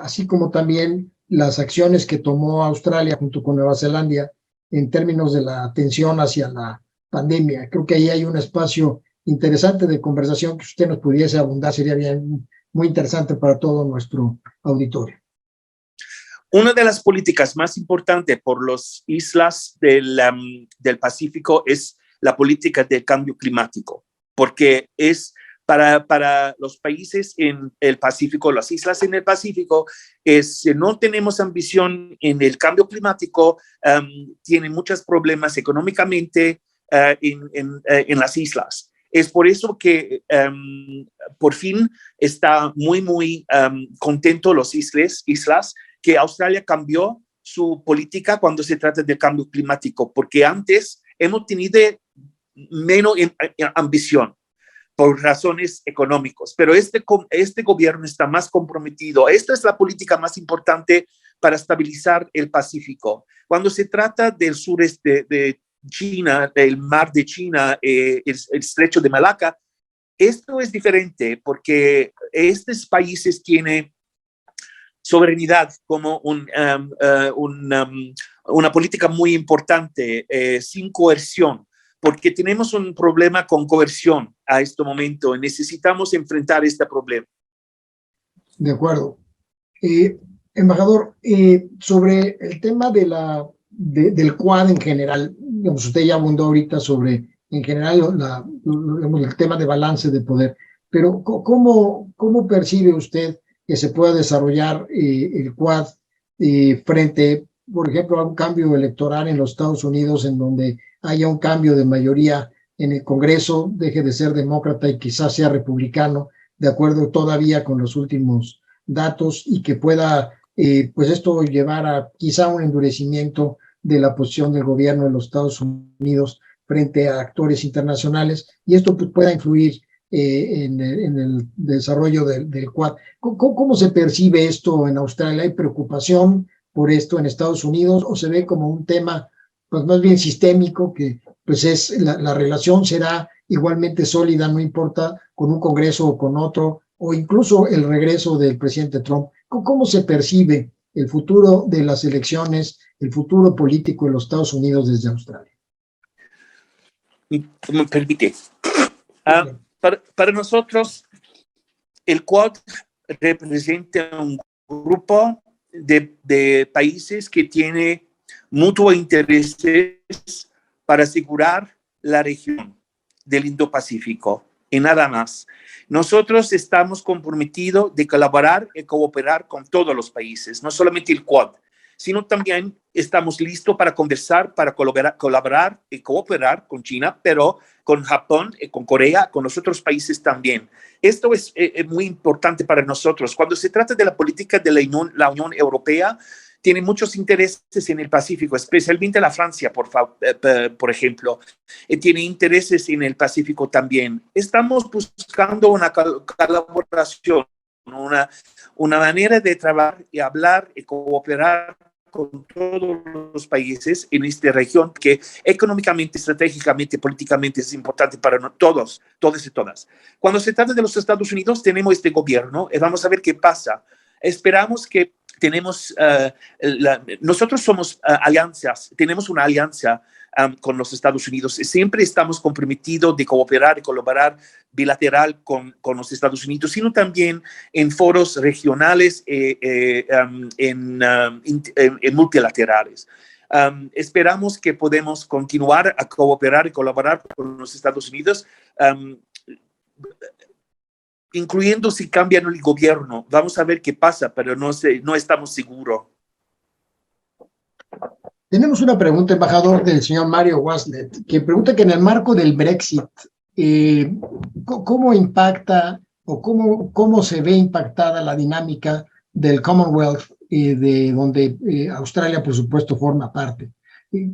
así como también las acciones que tomó Australia junto con Nueva Zelanda en términos de la atención hacia la pandemia. Creo que ahí hay un espacio interesante de conversación que usted nos pudiese abundar, sería bien, muy interesante para todo nuestro auditorio. Una de las políticas más importantes por las islas del Pacífico es la política del cambio climático, porque es para los países en el Pacífico, las islas en el Pacífico, si no tenemos ambición en el cambio climático, tienen muchos problemas económicamente en las islas. Es por eso que por fin está muy contento los islas que Australia cambió su política cuando se trata del cambio climático, porque antes hemos tenido menos ambición por razones económicas, pero este gobierno está más comprometido. Esta es la política más importante para estabilizar el Pacífico. Cuando se trata del sureste de China, del mar de China, el estrecho de Malaca, esto es diferente porque estos países tienen soberanía como una política muy importante, sin coerción, porque tenemos un problema con coerción a este momento y necesitamos enfrentar este problema. De acuerdo. Embajador, sobre el tema del Quad en general, digamos, usted ya abundó ahorita sobre, en general, el tema de balance de poder, pero ¿cómo percibe usted que se pueda desarrollar el Quad frente, por ejemplo, a un cambio electoral en los Estados Unidos en donde haya un cambio de mayoría en el Congreso, deje de ser demócrata y quizás sea republicano, de acuerdo todavía con los últimos datos, y que pueda, pues esto llevar a quizá un endurecimiento de la posición del gobierno de los Estados Unidos frente a actores internacionales, y esto pues, pueda influir en el desarrollo del Quad. ¿Cómo se percibe esto en Australia? ¿Hay preocupación por esto en Estados Unidos o se ve como un tema pues más bien sistémico, que pues la relación será igualmente sólida, no importa con un Congreso o con otro, o incluso el regreso del presidente Trump? ¿Cómo se percibe el futuro de las elecciones, el futuro político de los Estados Unidos desde Australia? ¿Me permite? Para nosotros, el Quad representa un grupo de países que tiene mutuo interés para asegurar la región del Indo-Pacífico y nada más. Nosotros estamos comprometidos de colaborar y cooperar con todos los países, no solamente el Quad, sino también estamos listos para conversar, para colaborar y cooperar con China, pero con Japón, con Corea, con los otros países también. Esto es muy importante para nosotros. Cuando se trata de la política de la Unión Europea, tiene muchos intereses en el Pacífico, especialmente la Francia, por ejemplo, tiene intereses en el Pacífico también. Estamos buscando una colaboración, una manera de trabajar y hablar y cooperar con todos los países en esta región que económicamente, estratégicamente, políticamente es importante para todos y todas. Cuando se trata de los Estados Unidos, tenemos este gobierno y vamos a ver qué pasa. Esperamos que nosotros somos alianzas, tenemos una alianza con los Estados Unidos. Siempre estamos comprometidos de cooperar y colaborar bilateral con los Estados Unidos, sino también en foros regionales, en multilaterales. Esperamos que podamos continuar a cooperar y colaborar con los Estados Unidos, incluyendo si cambian el gobierno. Vamos a ver qué pasa, pero no estamos seguros. Tenemos una pregunta, embajador, del señor Mario Waslet, que pregunta que en el marco del Brexit, ¿cómo impacta o cómo se ve impactada la dinámica del Commonwealth, de donde Australia, por supuesto, forma parte?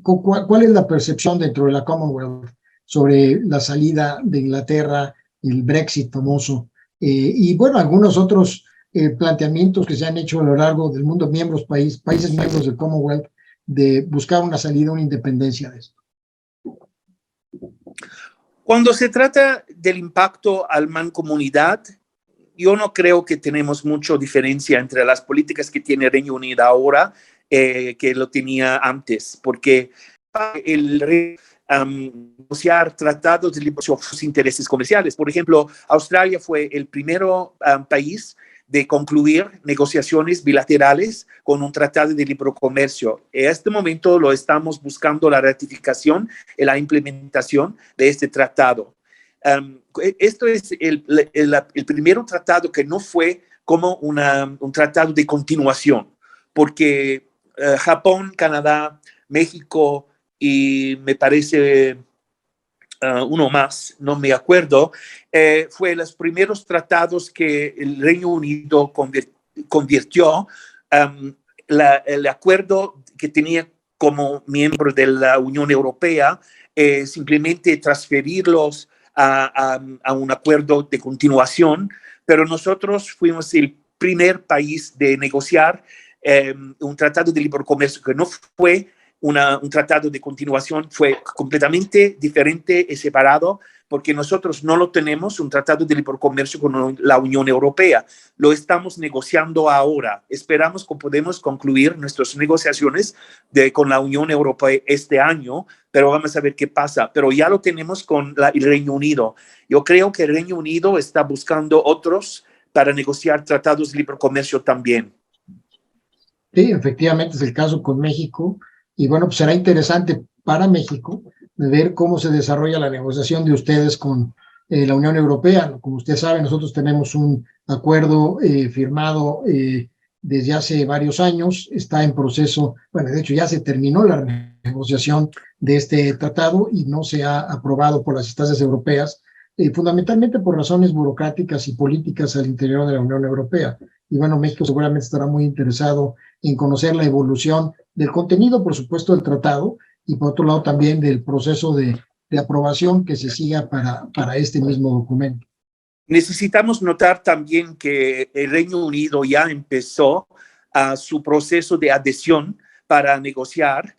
¿Cuál es la percepción dentro de la Commonwealth sobre la salida de Inglaterra, el Brexit famoso? Y bueno, algunos otros planteamientos que se han hecho a lo largo del mundo, países miembros del Commonwealth, de buscar una salida, una independencia de esto. Cuando se trata del impacto al mancomunidad, yo no creo que tenemos mucha diferencia entre las políticas que tiene Reino Unido ahora que lo tenía antes, porque el negociar tratados de libre comercio sus intereses comerciales. Por ejemplo, Australia fue el primer país de concluir negociaciones bilaterales con un tratado de libre comercio. En este momento lo estamos buscando la ratificación y la implementación de este tratado. Esto es el primer tratado que no fue como un tratado de continuación, porque Japón, Canadá, México y me parece uno más, no me acuerdo, fue los primeros tratados que el Reino Unido convirtió el acuerdo que tenía como miembro de la Unión Europea, simplemente transferirlos a un acuerdo de continuación, pero nosotros fuimos el primer país de negociar un tratado de libre comercio que no fue un tratado de continuación, fue completamente diferente y separado, porque nosotros no lo tenemos, un tratado de libre comercio con la Unión Europea. Lo estamos negociando ahora. Esperamos que podamos concluir nuestras negociaciones con la Unión Europea este año, pero vamos a ver qué pasa. Pero ya lo tenemos con el Reino Unido. Yo creo que el Reino Unido está buscando otros para negociar tratados de libre comercio también. Sí, efectivamente es el caso con México. Y bueno, pues será interesante para México ver cómo se desarrolla la negociación de ustedes con la Unión Europea. Como usted sabe, nosotros tenemos un acuerdo firmado desde hace varios años, está en proceso, bueno, de hecho ya se terminó la negociación de este tratado y no se ha aprobado por las instancias europeas, fundamentalmente por razones burocráticas y políticas al interior de la Unión Europea. Y bueno, México seguramente estará muy interesado en conocer la evolución del contenido, por supuesto, del tratado, y por otro lado también del proceso de aprobación que se siga para este mismo documento. Necesitamos notar también que el Reino Unido ya empezó su proceso de adhesión para negociar,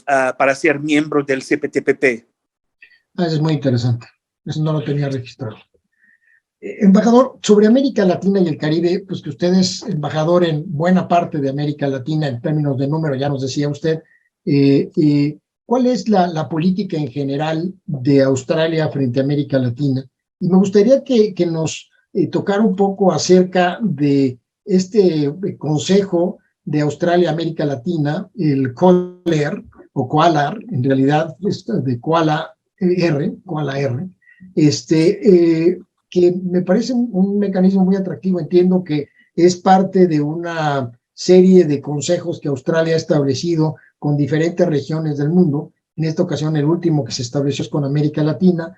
para ser miembro del CPTPP. Eso es muy interesante. Eso no lo tenía registrado. Embajador, sobre América Latina y el Caribe, pues que usted es embajador en buena parte de América Latina en términos de número, ya nos decía usted, ¿cuál es la política en general de Australia frente a América Latina? Y me gustaría que nos tocara un poco acerca de este Consejo de Australia-América Latina, el COLAR, o COALAR, en realidad es de COALA R, que me parece un mecanismo muy atractivo. Entiendo que es parte de una serie de consejos que Australia ha establecido con diferentes regiones del mundo. En esta ocasión, el último que se estableció es con América Latina.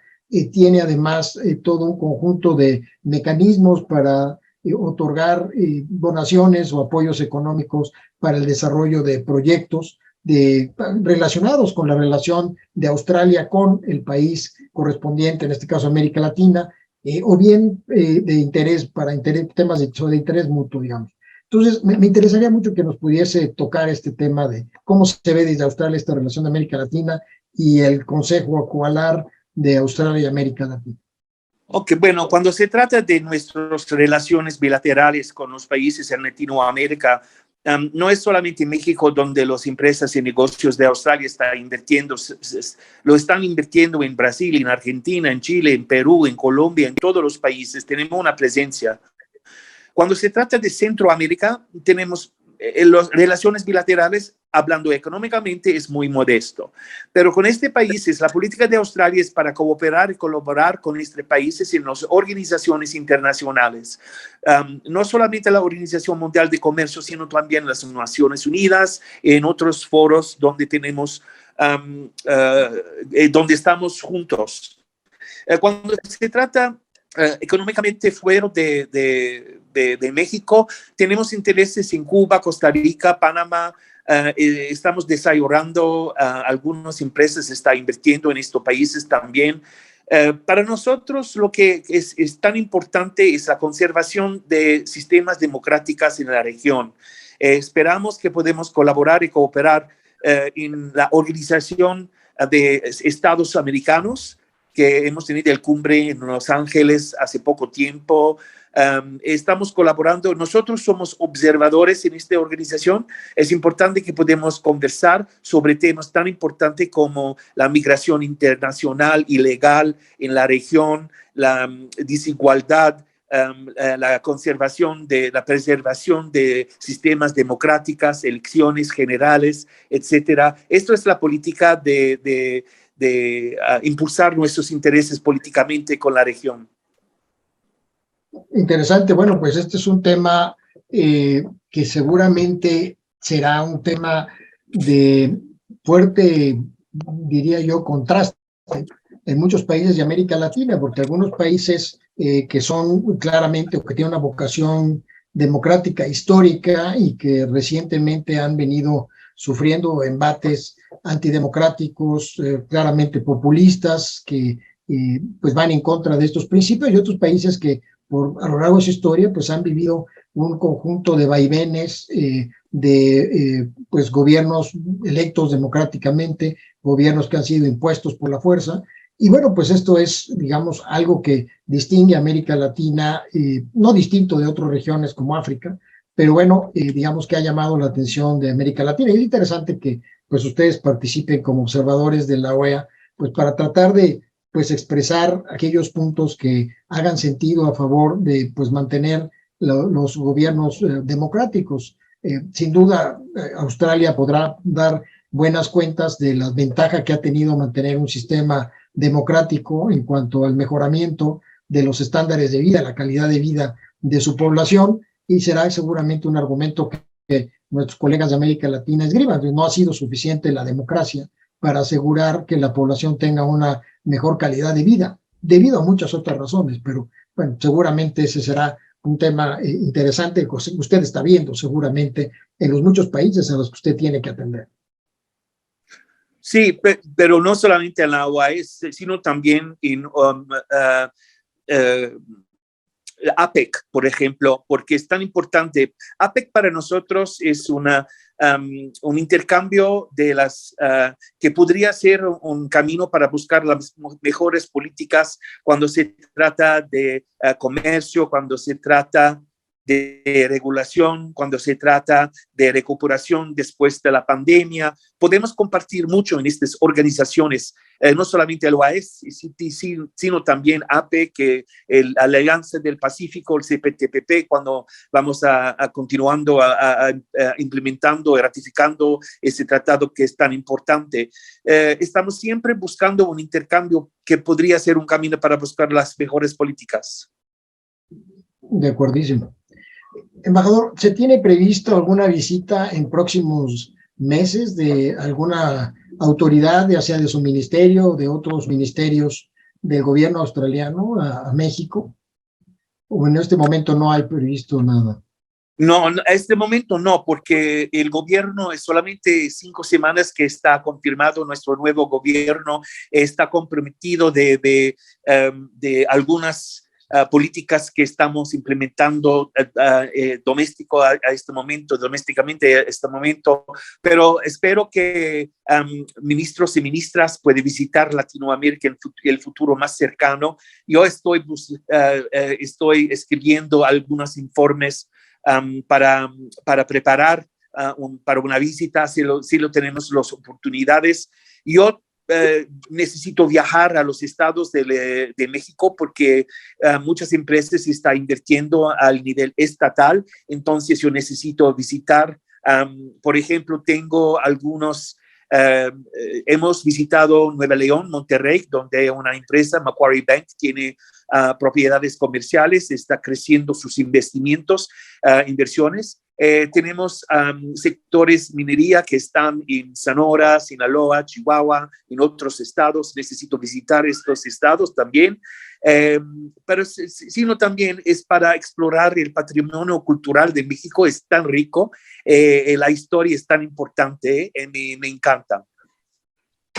Tiene además todo un conjunto de mecanismos para otorgar donaciones o apoyos económicos para el desarrollo de proyectos relacionados con la relación de Australia con el país correspondiente, en este caso América Latina, o bien de interés para temas de interés mutuo, digamos. Entonces, me interesaría mucho que nos pudiese tocar este tema de cómo se ve desde Australia esta relación de América Latina y el Consejo Acualar de Australia y América Latina. Ok, bueno, cuando se trata de nuestras relaciones bilaterales con los países en Latinoamérica, no es solamente México donde las empresas y negocios de Australia están invirtiendo, lo están invirtiendo en Brasil, en Argentina, en Chile, en Perú, en Colombia, en todos los países. Tenemos una presencia. Cuando se trata de Centroamérica, tenemos las relaciones bilaterales, hablando económicamente, es muy modesto. Pero con este país, la política de Australia es para cooperar y colaborar con estos países en las organizaciones internacionales. No solamente la Organización Mundial de Comercio, sino también las Naciones Unidas, en otros foros donde tenemos, donde estamos juntos. Cuando se trata económicamente fuera de México, tenemos intereses en Cuba, Costa Rica, Panamá. Estamos desarrollando, algunas empresas están invirtiendo en estos países también. Para nosotros lo que es tan importante es la conservación de sistemas democráticos en la región. Esperamos que podemos colaborar y cooperar en la Organización de Estados Americanos, que hemos tenido el cumbre en Los Ángeles hace poco tiempo. Estamos colaborando, nosotros somos observadores en esta organización. Es importante que podamos conversar sobre temas tan importantes como la migración internacional ilegal en la región, la desigualdad, la conservación la preservación de sistemas democráticos, elecciones generales, etcétera. Esto es la política de impulsar nuestros intereses políticamente con la región. Interesante. Bueno, pues este es un tema que seguramente será un tema de fuerte, diría yo, contraste en muchos países de América Latina, porque algunos países que son claramente o que tienen una vocación democrática histórica y que recientemente han venido sufriendo embates antidemocráticos, claramente populistas, que pues van en contra de estos principios, y otros países que a lo largo de su historia pues han vivido un conjunto de vaivenes pues gobiernos electos democráticamente, gobiernos que han sido impuestos por la fuerza. Y bueno, pues esto es, digamos, algo que distingue a América Latina, no distinto de otras regiones como África, pero bueno, digamos que ha llamado la atención de América Latina. Y es interesante que pues ustedes participen como observadores de la OEA, pues para tratar de pues expresar aquellos puntos que hagan sentido a favor de pues mantener los gobiernos democráticos. Sin duda, Australia podrá dar buenas cuentas de las ventajas que ha tenido mantener un sistema democrático en cuanto al mejoramiento de los estándares de vida, la calidad de vida de su población, y será seguramente un argumento que nuestros colegas de América Latina esgriban. No ha sido suficiente la democracia para asegurar que la población tenga una mejor calidad de vida, debido a muchas otras razones, pero bueno, seguramente ese será un tema interesante que usted está viendo seguramente en los muchos países a los que usted tiene que atender. Sí, pero no solamente en la OAS, sino también en APEC, por ejemplo, porque es tan importante. APEC para nosotros es un intercambio de que podría ser un camino para buscar las mejores políticas cuando se trata de comercio, cuando se trata de regulación, cuando se trata de recuperación después de la pandemia. Podemos compartir mucho en estas organizaciones, no solamente el OAS, sino también APEC, la Alianza del Pacífico, el CPTPP, cuando vamos continuando implementando y ratificando ese tratado que es tan importante. Estamos siempre buscando un intercambio que podría ser un camino para buscar las mejores políticas. De acuerdísimo. Embajador, ¿se tiene previsto alguna visita en próximos meses de alguna autoridad, ya sea de su ministerio o de otros ministerios del gobierno australiano a México? o en este momento no hay previsto nada? No, a este momento no, porque el gobierno es solamente 5 semanas que está confirmado. Nuestro nuevo gobierno está comprometido de algunas políticas que estamos implementando domésticamente a este momento, pero espero que ministros y ministras puedan visitar Latinoamérica en el futuro más cercano. Yo estoy escribiendo algunos informes para preparar para una visita, si lo tenemos las oportunidades. Yo necesito viajar a los estados de México porque muchas empresas están invirtiendo al nivel estatal, entonces yo necesito visitar. Por ejemplo, tengo algunos... hemos visitado Nueva León, Monterrey, donde una empresa, Macquarie Bank, tiene propiedades comerciales, está creciendo sus inversiones. Tenemos sectores minería que están en Sonora, Sinaloa, Chihuahua, en otros estados. Necesito visitar estos estados también. Pero sino también es para explorar el patrimonio cultural de México. Es tan rico, la historia es tan importante, me encanta.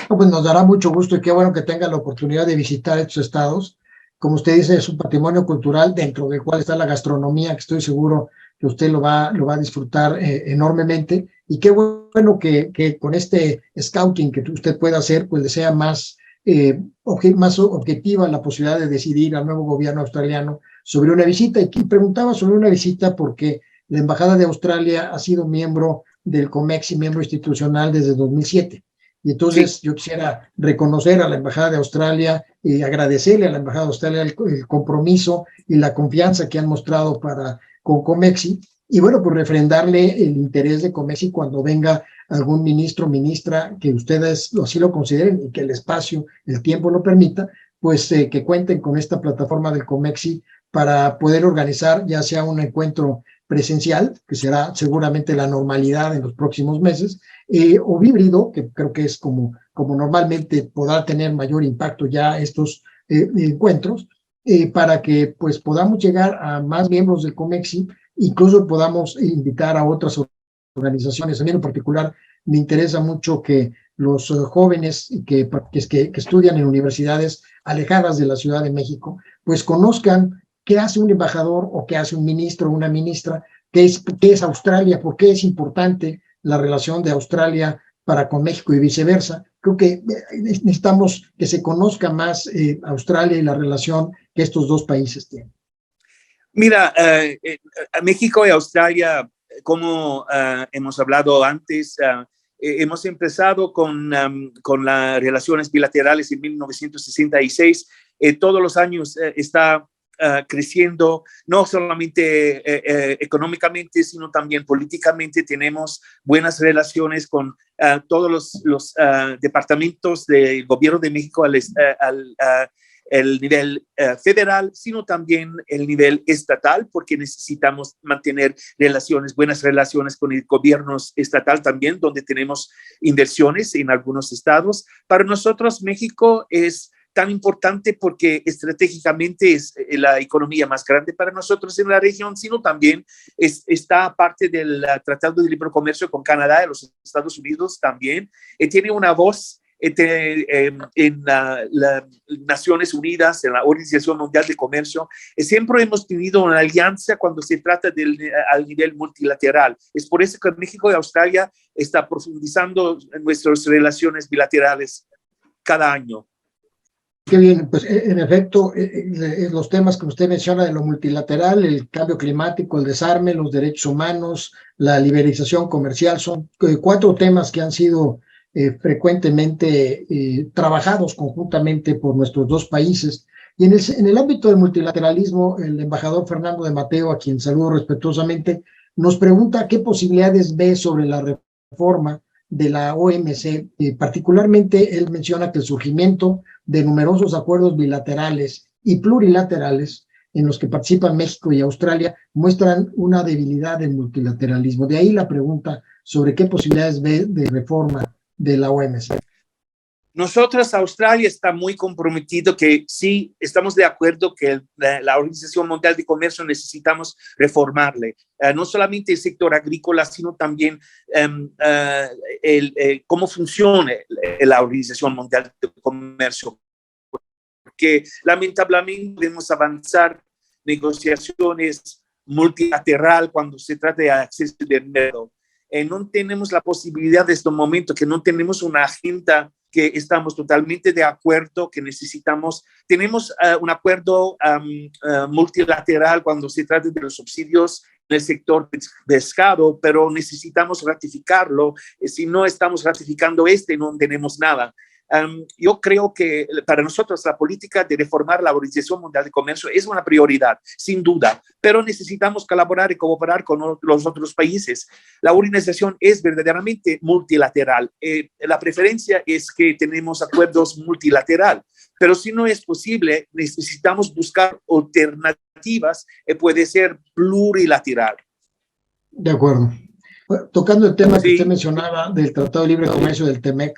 Pues nos dará mucho gusto y qué bueno que tenga la oportunidad de visitar estos estados. Como usted dice, es un patrimonio cultural dentro del cual está la gastronomía, que estoy seguro que usted lo va a disfrutar enormemente. Y qué bueno que con este scouting que usted pueda hacer, pues le sea más objetiva la posibilidad de decidir al nuevo gobierno australiano sobre una visita. Y preguntaba sobre una visita porque la Embajada de Australia ha sido miembro del COMEXI, miembro institucional desde 2007. Y entonces sí, yo quisiera reconocer a la Embajada de Australia y agradecerle a la Embajada de Australia el compromiso y la confianza que han mostrado con COMEXI. Y bueno, pues refrendarle el interés de COMEXI cuando venga algún ministro o ministra que ustedes así lo consideren y que el espacio, el tiempo lo permita, pues que cuenten con esta plataforma del COMEXI para poder organizar ya sea un encuentro presencial, que será seguramente la normalidad en los próximos meses, o híbrido, que creo que es como normalmente podrá tener mayor impacto ya estos encuentros, para que pues podamos llegar a más miembros del COMEXI, incluso podamos invitar a otras organizaciones. A mí en particular me interesa mucho que los jóvenes que estudian en universidades alejadas de la Ciudad de México, pues conozcan qué hace un embajador o qué hace un ministro o una ministra, qué es Australia, por qué es importante la relación de Australia para con México y viceversa. Creo que necesitamos que se conozca más Australia y la relación que estos dos países tienen. Mira, México y Australia, como hemos hablado antes, hemos empezado con las relaciones bilaterales en 1966. Todos los años está creciendo, no solamente económicamente, sino también políticamente. Tenemos buenas relaciones con todos los departamentos del gobierno de México el nivel federal, sino también el nivel estatal, porque necesitamos mantener buenas relaciones con el gobierno estatal también, donde tenemos inversiones en algunos estados. Para nosotros, México es tan importante porque estratégicamente es la economía más grande para nosotros en la región, sino también está parte del Tratado de Libre Comercio con Canadá y los Estados Unidos también. Tiene una voz en las Naciones Unidas, en la Organización Mundial de Comercio. Siempre hemos tenido una alianza cuando se trata al nivel multilateral. Es por eso que México y Australia está profundizando en nuestras relaciones bilaterales cada año. Qué bien, pues en efecto, los temas que usted menciona de lo multilateral, el cambio climático, el desarme, los derechos humanos, la liberalización comercial, son 4 temas que han sido frecuentemente trabajados conjuntamente por nuestros dos países. Y en el ámbito del multilateralismo, el embajador Fernando de Mateo, a quien saludo respetuosamente, nos pregunta qué posibilidades ve sobre la reforma de la OMC. Particularmente, él menciona que el surgimiento de numerosos acuerdos bilaterales y plurilaterales en los que participan México y Australia muestran una debilidad del multilateralismo. De ahí la pregunta sobre qué posibilidades ve de reforma de la OMC. Nosotros, Australia, está muy comprometido que sí, estamos de acuerdo que la Organización Mundial de Comercio necesitamos reformarle. No solamente el sector agrícola, sino también cómo funciona la Organización Mundial de Comercio. Porque lamentablemente podemos avanzar negociaciones multilateral cuando se trata de acceso al dinero. No tenemos la posibilidad de este momento, que no tenemos una agenda que estamos totalmente de acuerdo, que necesitamos. Tenemos un acuerdo multilateral cuando se trata de los subsidios en el sector pescado, pero necesitamos ratificarlo. Si no estamos ratificando no tenemos nada. Yo creo que para nosotros la política de reformar la Organización Mundial de Comercio es una prioridad, sin duda, pero necesitamos colaborar y cooperar con los otros países. La organización es verdaderamente multilateral. La preferencia es que tenemos acuerdos multilaterales, pero si no es posible, necesitamos buscar alternativas, puede ser plurilateral. De acuerdo. Bueno, tocando el tema que usted mencionaba del Tratado de Libre Comercio del TEMEC,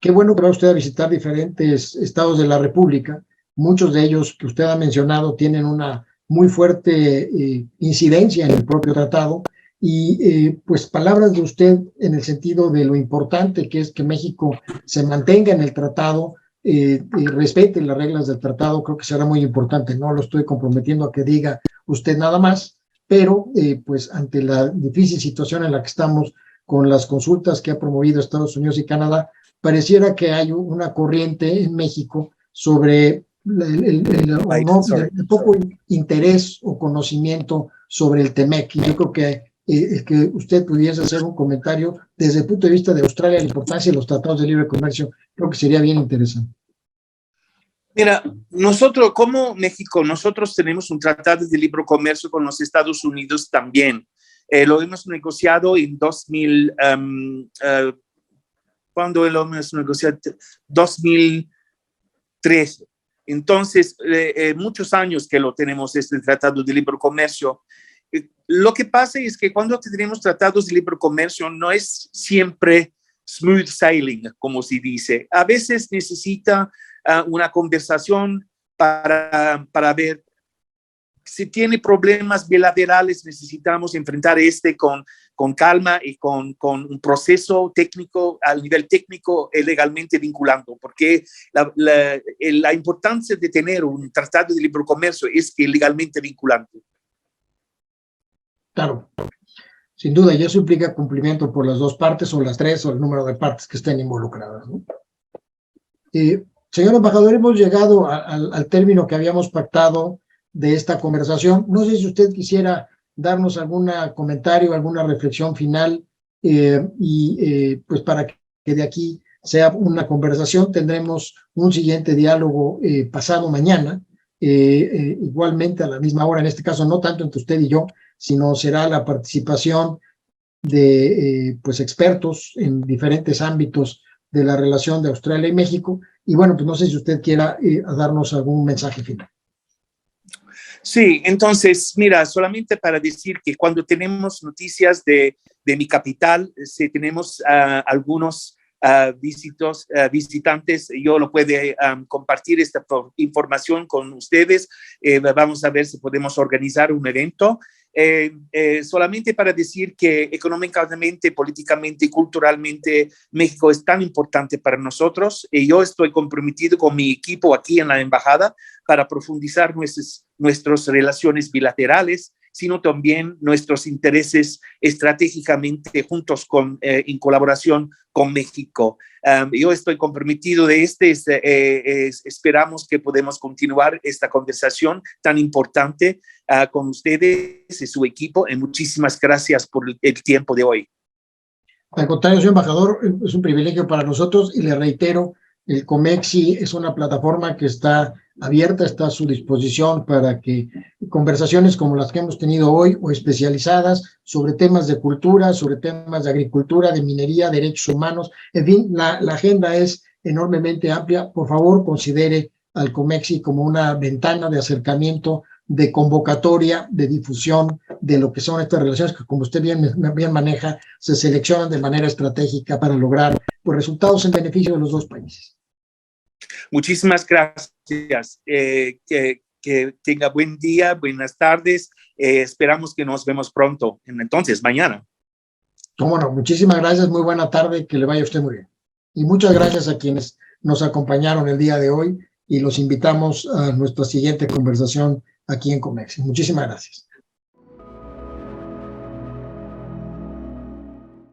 qué bueno que va usted a visitar diferentes estados de la República. Muchos de ellos que usted ha mencionado tienen una muy fuerte incidencia en el propio tratado y pues palabras de usted en el sentido de lo importante que es que México se mantenga en el tratado y respete las reglas del tratado, creo que será muy importante. No lo estoy comprometiendo a que diga usted nada más, pero pues ante la difícil situación en la que estamos con las consultas que ha promovido Estados Unidos y Canadá, pareciera que hay una corriente en México sobre el poco interés o conocimiento sobre el TEMEC. Y yo creo que usted pudiese hacer un comentario desde el punto de vista de Australia, la importancia de los tratados de libre comercio, creo que sería bien interesante. Mira, nosotros como México, nosotros tenemos un tratado de libre comercio con los Estados Unidos también. Lo hemos negociado en 2000. Cuando lo hemos negociado, 2013. Entonces, muchos años que lo tenemos, este Tratado de Libre Comercio. Lo que pasa es que cuando tenemos tratados de libre comercio, no es siempre smooth sailing, como se dice. A veces necesita una conversación para ver si tiene problemas bilaterales. Necesitamos enfrentar con calma y con un proceso técnico, al nivel técnico, legalmente vinculando, porque la importancia de tener un tratado de libre comercio es que legalmente vinculante. Claro, sin duda, y eso implica cumplimiento por las dos partes, o las tres, o el número de partes que estén involucradas, ¿no? Señor embajador, hemos llegado al término que habíamos pactado de esta conversación. No sé si usted quisiera darnos algún comentario, alguna reflexión final, pues para que de aquí sea una conversación. Tendremos un siguiente diálogo pasado mañana, igualmente a la misma hora, en este caso no tanto entre usted y yo, sino será la participación de pues expertos en diferentes ámbitos de la relación de Australia y México. Y bueno, pues no sé si usted quiera darnos algún mensaje final. Sí, entonces, mira, solamente para decir que cuando tenemos noticias de mi capital, si tenemos algunos visitantes, yo lo puedo compartir esta información con ustedes. Vamos a ver si podemos organizar un evento. Solamente para decir que económicamente, políticamente y culturalmente México es tan importante para nosotros, y yo estoy comprometido con mi equipo aquí en la embajada para profundizar nuestras relaciones bilaterales, sino también nuestros intereses estratégicamente juntos en colaboración con México. Yo estoy comprometido de esperamos que podamos continuar esta conversación tan importante con ustedes y su equipo, y muchísimas gracias por el tiempo de hoy. Al contrario, señor embajador, es un privilegio para nosotros y le reitero, el COMEXI es una plataforma que está abierta, está a su disposición para que conversaciones como las que hemos tenido hoy o especializadas sobre temas de cultura, sobre temas de agricultura, de minería, derechos humanos, en fin, la agenda es enormemente amplia. Por favor, considere al COMEXI como una ventana de acercamiento, de convocatoria, de difusión de lo que son estas relaciones que, como usted bien maneja, se seleccionan de manera estratégica para lograr pues, resultados en beneficio de los dos países. Muchísimas gracias. Que tenga buen día, buenas tardes. Esperamos que nos vemos pronto. Entonces, mañana. Cómo no, muchísimas gracias, muy buena tarde, que le vaya a usted muy bien. Y muchas gracias a quienes nos acompañaron el día de hoy y los invitamos a nuestra siguiente conversación aquí en Comex. Muchísimas gracias.